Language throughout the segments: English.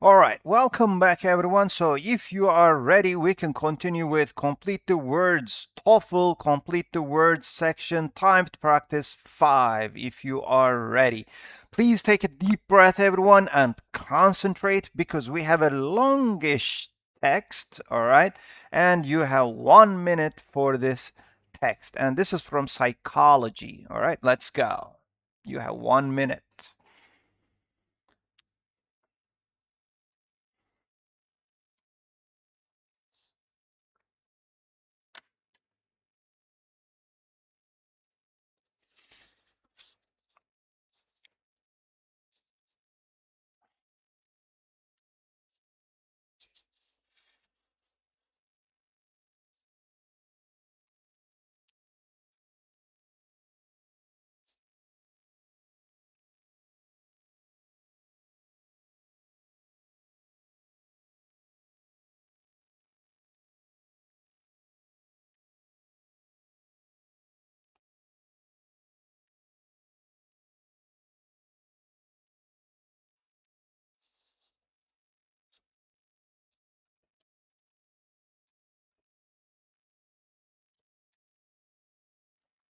All right, welcome back everyone. So if you are ready, we can continue with complete the words TOEFL complete the words section timed practice 5 if you are ready. Please take a deep breath everyone and concentrate because we have a longish text, all right? And you have 1 minute for this text. And this is from psychology, all right? Let's go. You have 1 minute.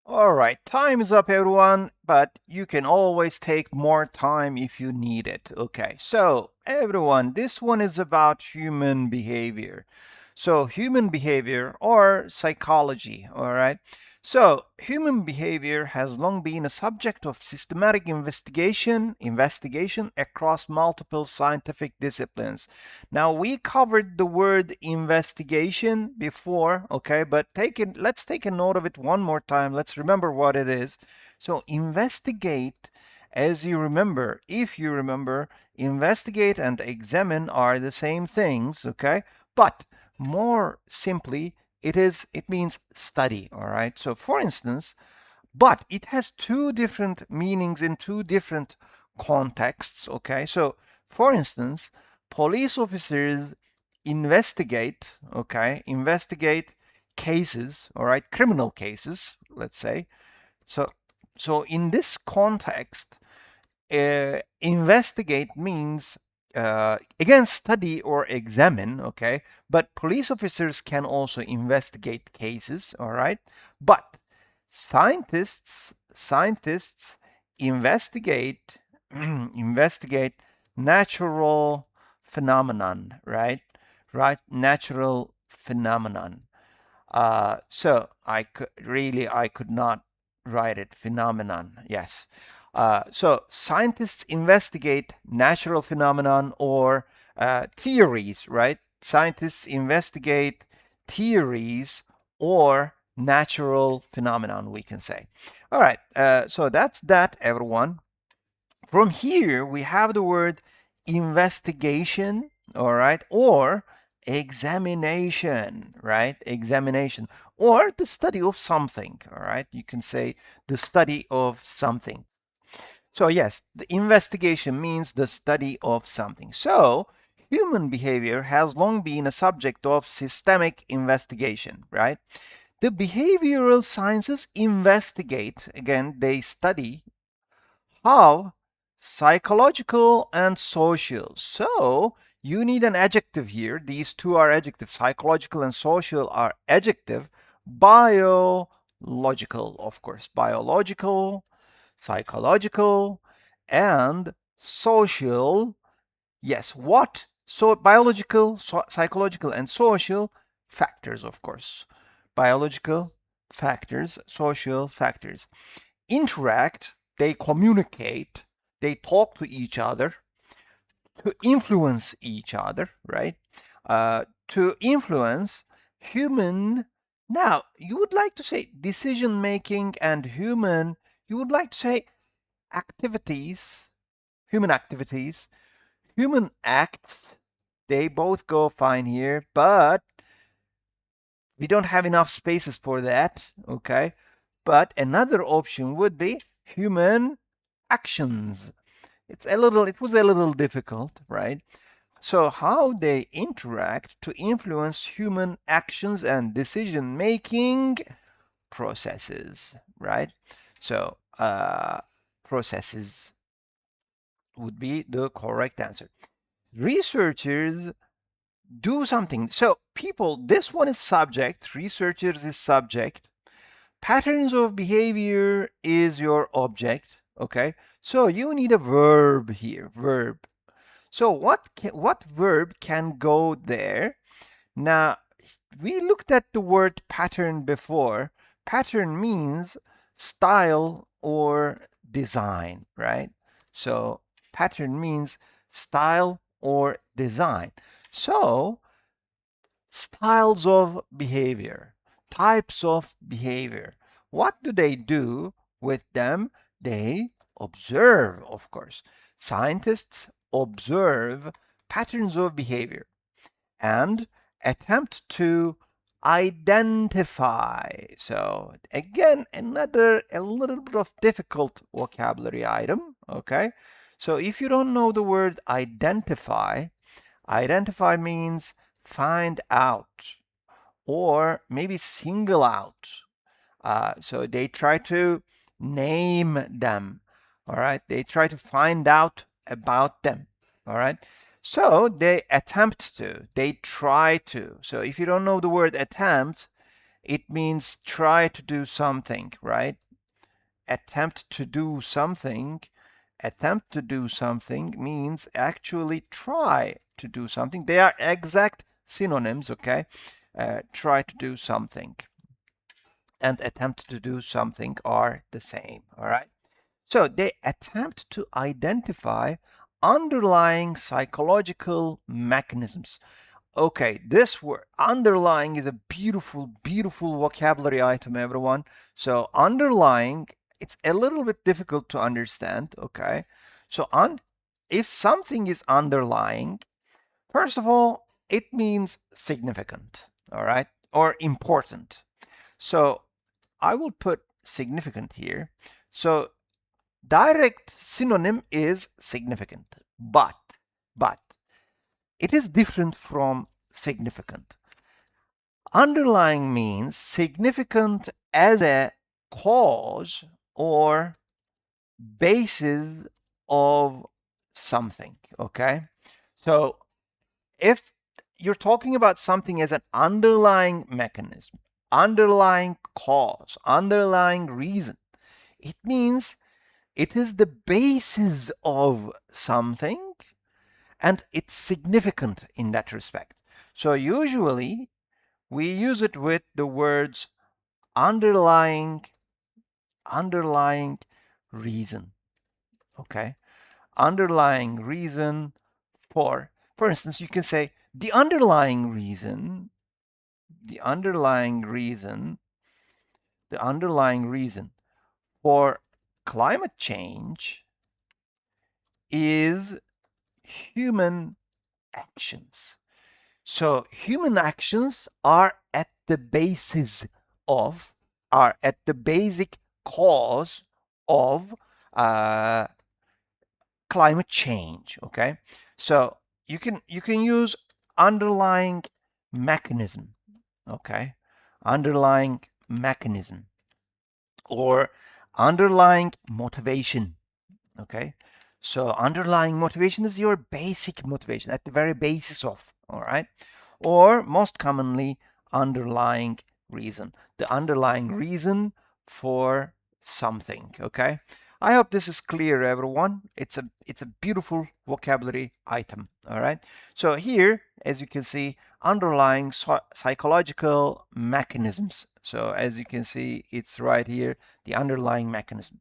All right, time is up, everyone, but you can always take more time if you need it. Okay, so everyone, this one is about human behavior. So, human behavior or psychology, all right? So, human behavior has long been a subject of systematic investigation across multiple scientific disciplines. Now, we covered the word investigation before, okay, but let's take a note of it one more time. Let's remember what it is. So, investigate, as you remember, if you remember, investigate and examine are the same things, okay? But more simply, it means study, all right? So, for instance, but it has two different meanings in two different contexts, okay? So, for instance, police officers investigate cases, all right, criminal cases, let's say. So, so in this context, investigate means again study or examine, okay, but police officers can also investigate cases, all right, but scientists investigate investigate natural phenomenon, right, natural phenomenon. So I could not write it. Phenomenon. Yes. So scientists investigate natural phenomenon or theories, right? Scientists investigate theories or natural phenomenon, we can say. All right. So that's that, everyone. From here, we have the word investigation, all right, or examination, right? Examination, or the study of something, all right? You can say the study of something. So, yes, the investigation means the study of something. So, human behavior has long been a subject of systemic investigation, right? The behavioral sciences investigate, again, they study how psychological and social. So you need an adjective here. These two are adjectives. Psychological and social are adjective. Biological, of course. Biological, psychological, and social. Yes, what? So biological, psychological, and social factors, of course. Biological factors, social factors interact, they communicate, they talk to each other to influence each other, right? To influence human. Now, you would like to say decision making and human, you would like to say activities, human activities, human acts. They both go fine here, but we don't have enough spaces for that, okay? But another option would be human actions. It was a little difficult, right? So how they interact to influence human actions and decision making processes, right? So processes would be the correct answer. Researchers do something. So people, this one is subject, researchers is subject, patterns of behavior is your object, okay? So you need a verb here, verb. So what verb can go there? Now, we looked at the word pattern before. Pattern means style or design, right? So pattern means style or design. So styles of behavior, types of behavior. What do they do with them? They observe, of course. Scientists observe patterns of behavior and attempt to identify. So again, another a little bit of difficult vocabulary item, okay? So if you don't know the word identify, identify means find out or maybe single out. So they try to name them. All right. They try to find out about them. All right. So they attempt to, they try to. So if you don't know the word attempt, it means try to do something, right? Attempt to do something. Attempt to do something means actually try to do something. They are exact synonyms, okay? Try to do something and attempt to do something are the same, all right? So they attempt to identify underlying psychological mechanisms. Okay, this word underlying is a beautiful, beautiful vocabulary item, everyone. So underlying, it's a little bit difficult to understand, okay? So if something is underlying, first of all, it means significant, all right? Or important. So I will put significant here. So direct synonym is significant, but it is different from significant. Underlying means significant as a cause or basis of something, okay? So if you're talking about something as an underlying mechanism, underlying cause, underlying reason, it means it is the basis of something and it's significant in that respect. So usually we use it with the words underlying underlying reason. Okay? Underlying reason for instance, you can say the underlying reason, the underlying reason, the underlying reason for climate change is human actions. So human actions are at the basis of, are at the basic cause of uh, climate change. Okay, so you can use underlying mechanism. Okay, underlying mechanism or underlying motivation. Okay, so underlying motivation is your basic motivation at the very basis of, all right, or most commonly underlying reason, the underlying reason for something. Okay, I hope this is clear, everyone. It's a beautiful vocabulary item. All right, so here, as you can see, underlying psychological mechanisms. So as you can see, it's right here, the underlying mechanism.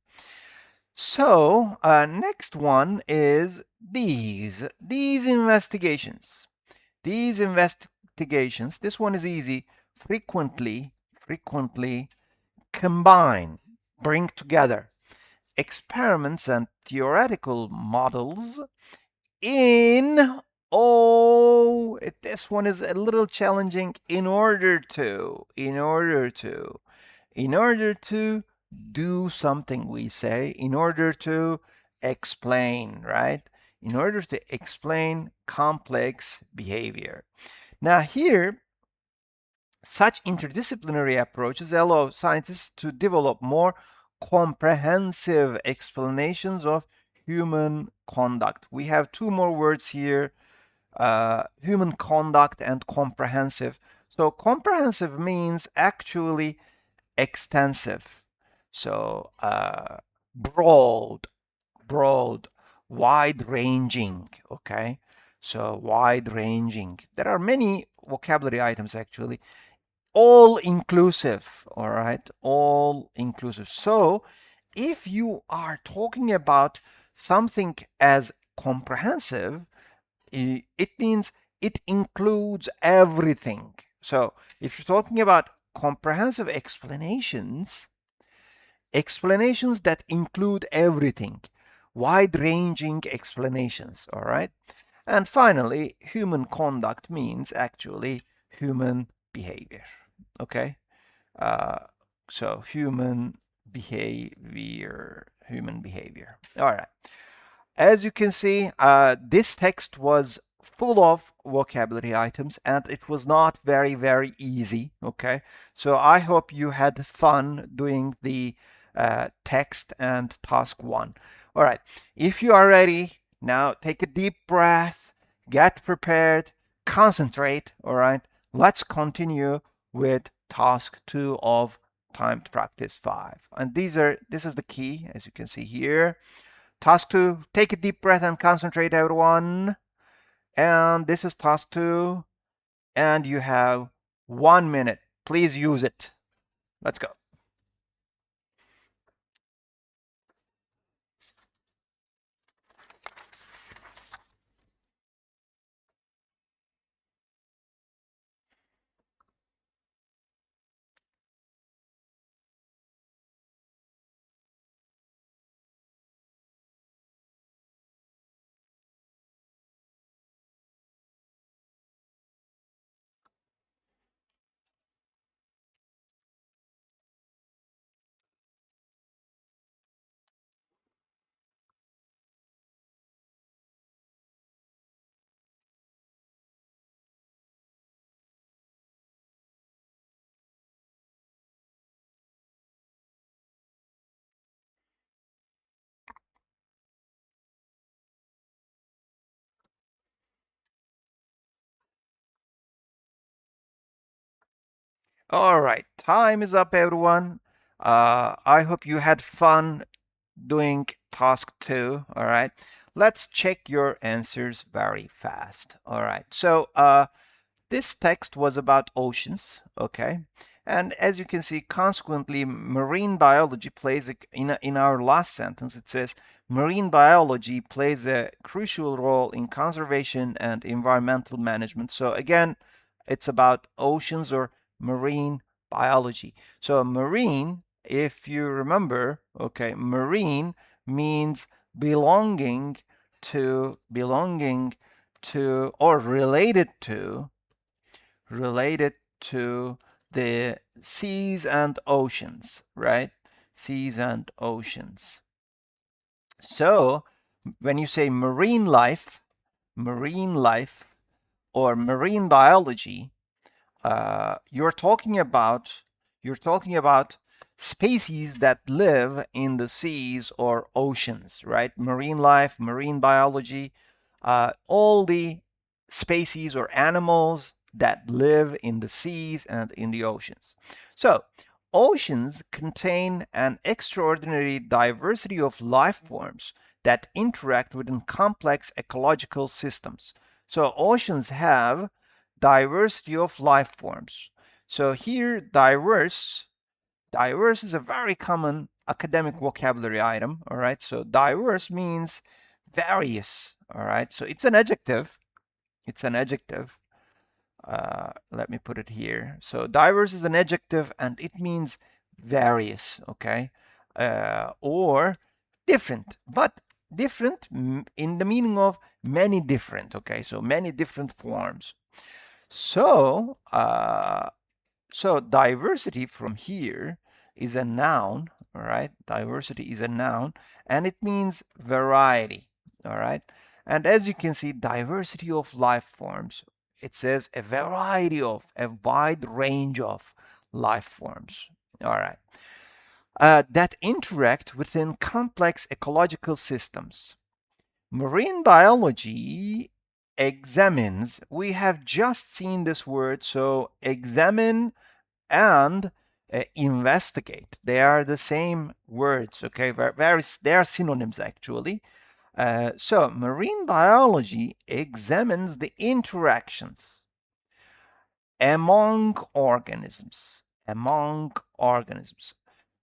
So next one is these investigations. These investigations, this one is easy, frequently combine, bring together experiments and theoretical models in, oh, this one is a little challenging, in order to do something, we say, in order to explain, right? In order to explain complex behavior. Now here, such interdisciplinary approaches allow scientists to develop more comprehensive explanations of human conduct. We have two more words here, human conduct and comprehensive. So comprehensive means actually extensive. So broad, broad, wide-ranging, okay? So wide-ranging. There are many vocabulary items actually. All inclusive, all right? All inclusive. So if you are talking about something as comprehensive, it means it includes everything. So if you're talking about comprehensive explanations, explanations that include everything, wide-ranging explanations, all right? And finally, human conduct means actually human behavior, okay? Uh, so human behavior. All right. As you can see, this text was full of vocabulary items and it was not very easy, okay? So I hope you had fun doing the text and task one. All right, if you are ready, now take a deep breath, get prepared, concentrate, all right? Let's continue with task two of timed practice 5. And this is the key, as you can see here. Task 2, take a deep breath and concentrate, everyone. And this is task 2. And you have 1 minute. Please use it. Let's go. All right, time is up, everyone. I hope you had fun doing task 2. All right, let's check your answers very fast. All right, so this text was about oceans, okay? And as you can see, consequently, marine biology plays, in our last sentence, it says, marine biology plays a crucial role in conservation and environmental management. So again, it's about oceans or marine biology. So marine, if you remember, okay, marine means belonging to or related to the seas and oceans, right? Seas and oceans. So when you say marine life or marine biology, you're talking about species that live in the seas or oceans, right? Marine life, marine biology, all the species or animals that live in the seas and in the oceans. So, oceans contain an extraordinary diversity of life forms that interact within complex ecological systems. So, oceans have diversity of life forms. So here, diverse is a very common academic vocabulary item, all right? So diverse means various, all right? So it's an adjective. It's an adjective. Let me put it here. So diverse is an adjective and it means various, okay? Or different, but different in the meaning of many different, okay? So many different forms. So, so diversity from here is a noun, all right? Diversity is a noun, and it means variety, all right? And as you can see, diversity of life forms, it says a variety of, a wide range of life forms, all right? That interact within complex ecological systems. Marine biology examines. We have just seen this word. So examine and investigate. They are the same words, okay? They are synonyms actually. So marine biology examines the interactions among organisms. Among organisms.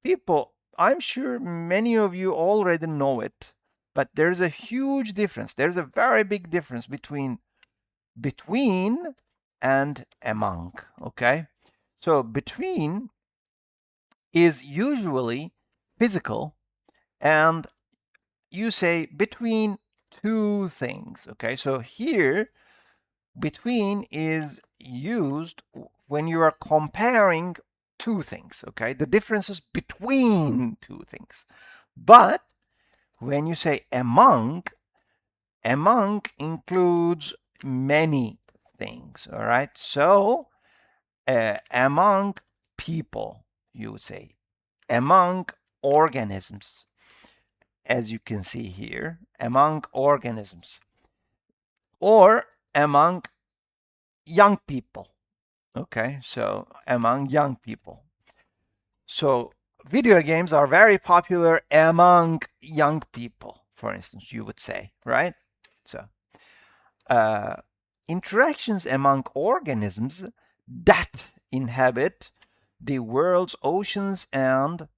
People, I'm sure many of you already know it, but there's a huge difference. There's a very big difference between and among, okay? So between is usually physical, and you say between two things, okay? So here, between is used when you are comparing two things, okay? The differences between two things. But when you say among includes many things, all right? So among people, you would say, among organisms, as you can see here, among organisms, or among young people. Okay, so among young people. So video games are very popular among young people, for instance, you would say, right? So uh, interactions among organisms that inhabit the world's oceans and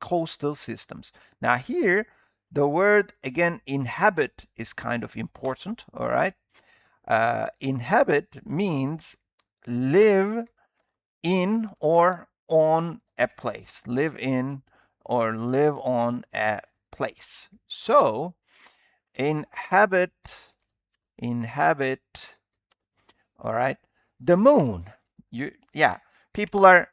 coastal systems. Now here, the word again inhabit is kind of important, all right? Inhabit means live in or on a place. Live in or live on a place. So inhabit, all right, the moon. Yeah, people are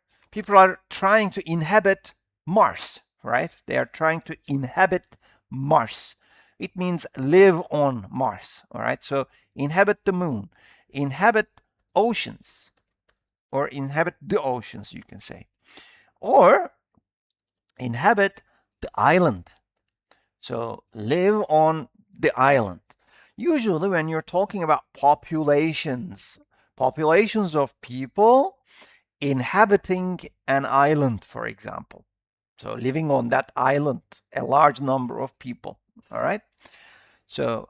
trying to inhabit Mars, right? They are trying to inhabit Mars. It means live on Mars, all right? So inhabit the moon, inhabit oceans, or inhabit the oceans, you can say, or inhabit the island. So live on the island. Usually when you're talking about populations of people inhabiting an island, for example. So living on that island, a large number of people. All right. So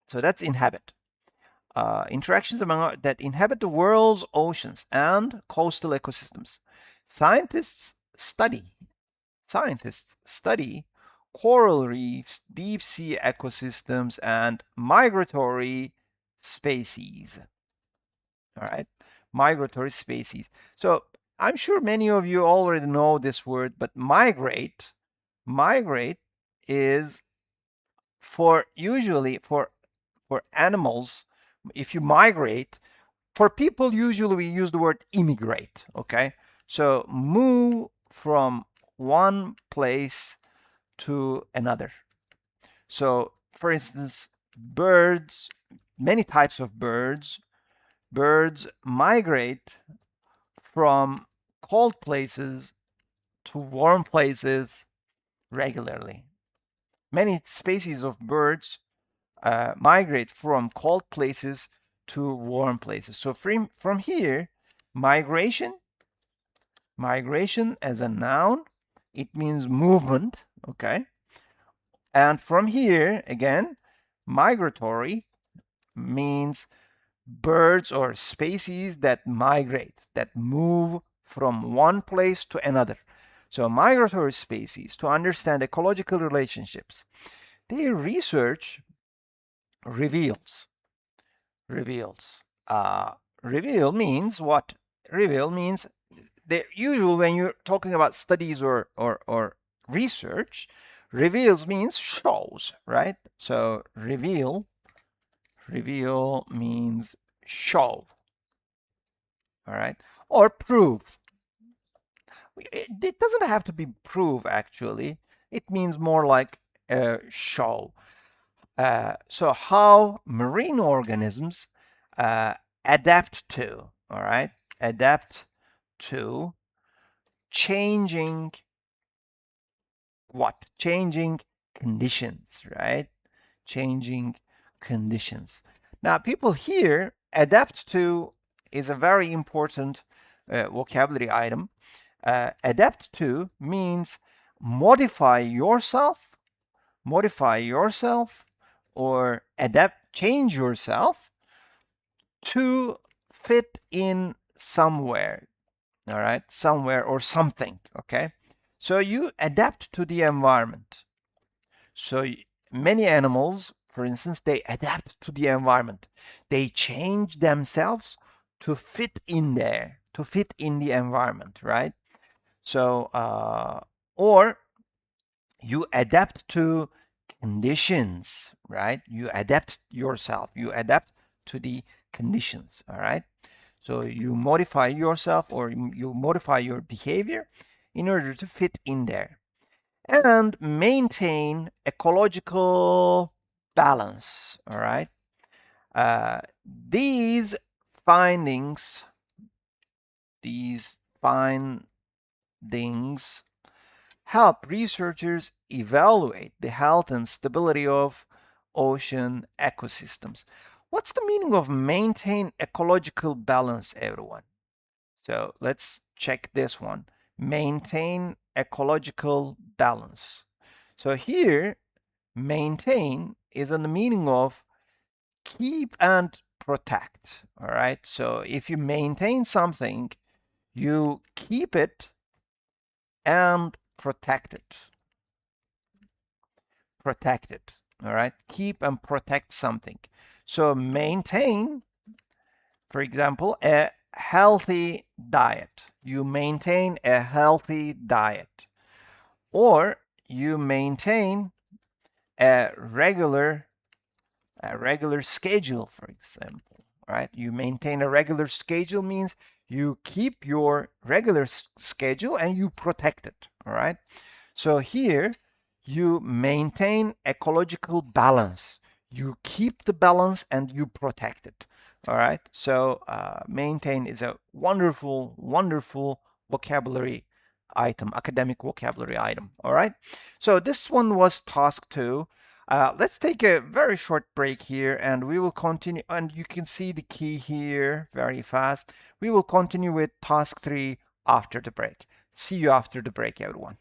so that's inhabit. Interactions among that inhabit the world's oceans and coastal ecosystems. Scientists study coral reefs, deep sea ecosystems, and migratory species. All right, migratory species. So I'm sure many of you already know this word, but migrate is for usually for animals. If you migrate, for people, usually we use the word immigrate, okay? So move from one place to another. So for instance, birds, many types of birds migrate from cold places to warm places regularly. Many species of birds migrate from cold places to warm places. So from here, migration as a noun, it means movement, okay? And from here, again, migratory means birds or species that migrate, that move from one place to another. So migratory species, to understand ecological relationships, their research reveals. Reveal means what? Reveal means the usual when you're talking about studies or research, reveals means shows, right? So reveal means show, all right? Or prove. It doesn't have to be prove actually. It means more like show. So how marine organisms adapt to, all right? Adapt to changing what? Changing conditions, right? Changing conditions. Now, people here, adapt to is a very important vocabulary item. Adapt to means modify yourself, or change yourself to fit in somewhere, all right, somewhere or something, okay? So you adapt to the environment. So many animals, for instance, they adapt to the environment. They change themselves to fit in there, to fit in the environment, right? So, or you adapt to conditions, right? You adapt yourself, you adapt to the conditions, all right? So you modify yourself, or you modify your behavior in order to fit in there and maintain ecological balance, all right? These findings, these findings help researchers evaluate the health and stability of ocean ecosystems. What's the meaning of maintain ecological balance, everyone? So let's check this one. Maintain ecological balance. So here, maintain is in the meaning of keep and protect. All right. So if you maintain something, you keep it and protect it. Protect it. All right. Keep and protect something. So maintain, for example, a healthy diet. You maintain a healthy diet. Or you maintain a regular schedule, for example, right? You maintain a regular schedule means you keep your regular schedule and you protect it, all right? So here you maintain ecological balance. You keep the balance and you protect it, all right? So maintain is a wonderful, wonderful vocabulary item, academic vocabulary item, all right? So this one was task 2. Let's take a very short break here and we will continue. And you can see the key here very fast. We will continue with task 3 after the break. See you after the break, everyone.